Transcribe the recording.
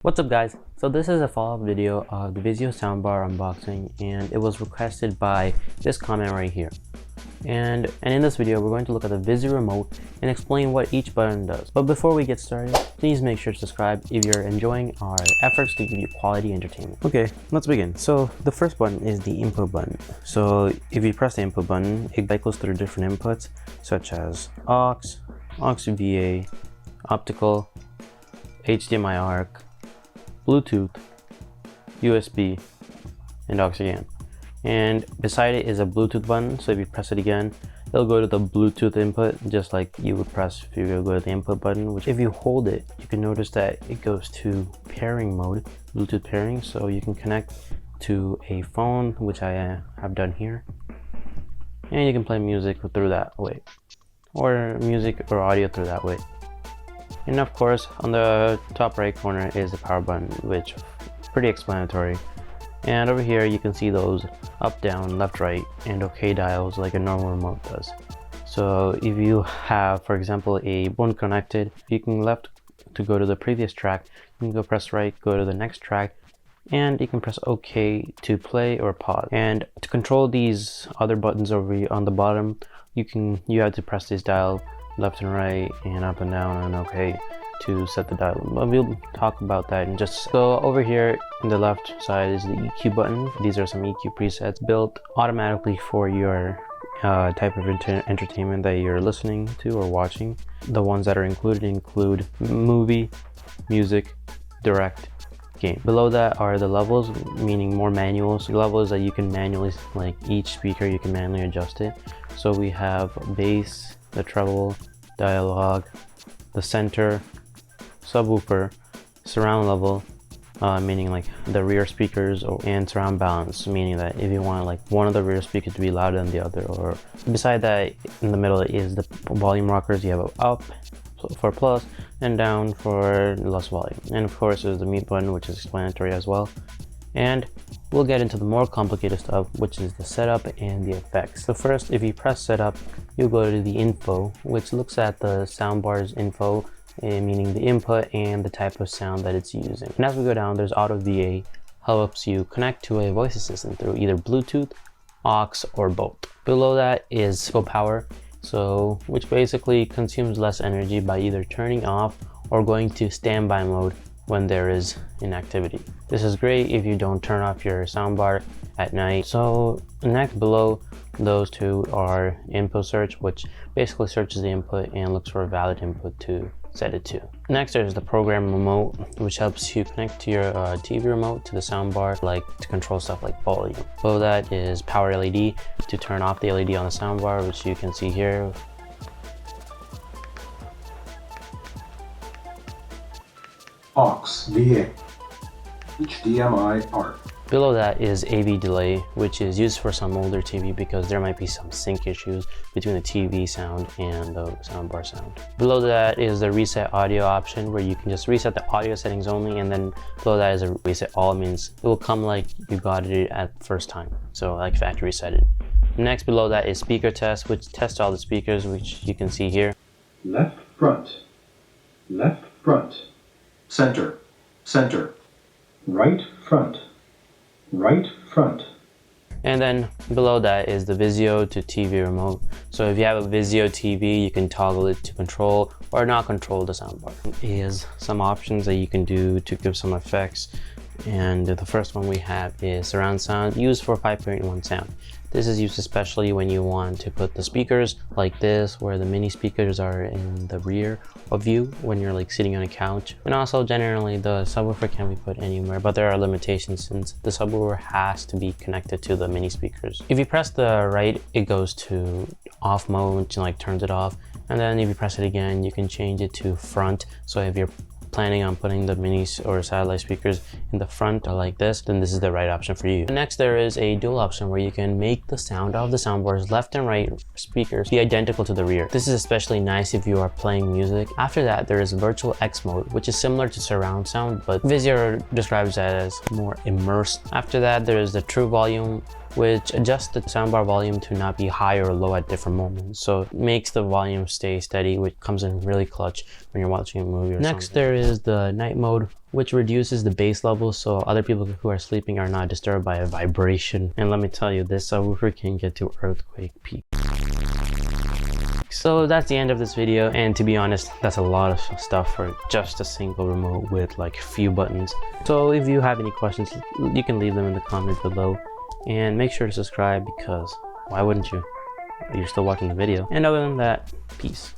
What's up guys? So this is a follow-up video of the Vizio soundbar unboxing, and it was requested by this comment right here. And in this video we're going to look at the Vizio remote and explain what each button does. But before we get started, please make sure to subscribe if you're enjoying our efforts to give you quality entertainment. Okay, let's begin. So the first button is the input button. So if you press the input button, it cycles through different inputs such as aux, VA, optical, HDMI ARC, Bluetooth, USB, and aux again. And beside it is a Bluetooth button, so if you press it again, it'll go to the Bluetooth input just like you would press if you go to the input button, which if you hold it, you can notice that it goes to pairing mode, Bluetooth pairing, so you can connect to a phone, which I have done here, and you can play music through that way, or music or audio through that way. And of course, on the top right corner is the power button, which is pretty explanatory. And over here you can see those up, down, left, right, and OK dials like a normal remote does. So if you have, for example, a one connected, you can left to go to the previous track, you can go press right, go to the next track, and you can press OK to play or pause. And to control these other buttons over here on the bottom, you have to press this dial left and right and up and down and OK to set the dial. But we'll talk about that in just so. Over here in the left side is the EQ button. These are some EQ presets built automatically for your type of entertainment that you're listening to or watching. The ones that are include movie, music, direct, game. Below that are the levels, meaning more manuals. Levels that you can manually, like each speaker you can manually adjust it. So we have bass, the treble, dialogue, the center, subwoofer, surround level, meaning like the rear speakers, and surround balance, meaning that if you want like one of the rear speakers to be louder than the other. Or beside that, in the middle is the volume rockers. You have up for plus and down for less volume. And of course there's the mute button, which is explanatory as well. And we'll get into the more complicated stuff, which is the setup and the effects. So first, if you press setup, you'll go to the info, which looks at the soundbar's info, meaning the input and the type of sound that it's using. And as we go down, there's auto VA, helps you connect to a voice assistant through either Bluetooth, aux, or both. Below that is full power, so which basically consumes less energy by either turning off or going to standby mode when there is inactivity. This is great if you don't turn off your soundbar at night. So next below those two are input search, which basically searches the input and looks for a valid input to set it to. Next there's the program remote, which helps you connect to your TV remote to the soundbar, like to control stuff like volume. Below that is power LED to turn off the LED on the soundbar, which you can see here. aux, VA, HDMI ARC. Below that is AV delay, which is used for some older TV because there might be some sync issues between the TV sound and the soundbar sound. Below that is the reset audio option, where you can just reset the audio settings only, and then below that is a reset all. It means it will come like you got it at first time, so like factory reset it. Next below that is speaker test, which tests all the speakers, which you can see here. Left front, center, center, right front, right front. And then below that is the Vizio to TV remote. So if you have a Vizio TV, you can toggle it to control or not control the soundbar. Is some options that you can do to give some effects. And the first one we have is surround sound, used for 5.1 sound. This is used especially when you want to put the speakers like this, where the mini speakers are in the rear of you when you're like sitting on a couch. And also generally the subwoofer can be put anywhere, but there are limitations since the subwoofer has to be connected to the mini speakers. If you press the right, it goes to off mode, which like turns it off. And then if you press it again, you can change it to front. So if you're planning on putting the minis or satellite speakers in the front or like this, then this is the right option for you. Next there is a dual option where you can make the sound of the soundbar's left and right speakers be identical to the rear. This is especially nice if you are playing music. After that there is virtual X mode, which is similar to surround sound, but Vizio describes that as more immersed. After that there is the true volume, which adjusts the soundbar volume to not be high or low at different moments. So it makes the volume stay steady, which comes in really clutch when you're watching a movie or Next, there is the night mode, which reduces the bass level so other people who are sleeping are not disturbed by a vibration. And let me tell you, this subwoofer can get to earthquake peak. So that's the end of this video, and to be honest, that's a lot of stuff for just a single remote with like a few buttons. So if you have any questions, you can leave them in the comments below, and make sure to subscribe because why wouldn't you? You're still watching the video. And other than that, peace.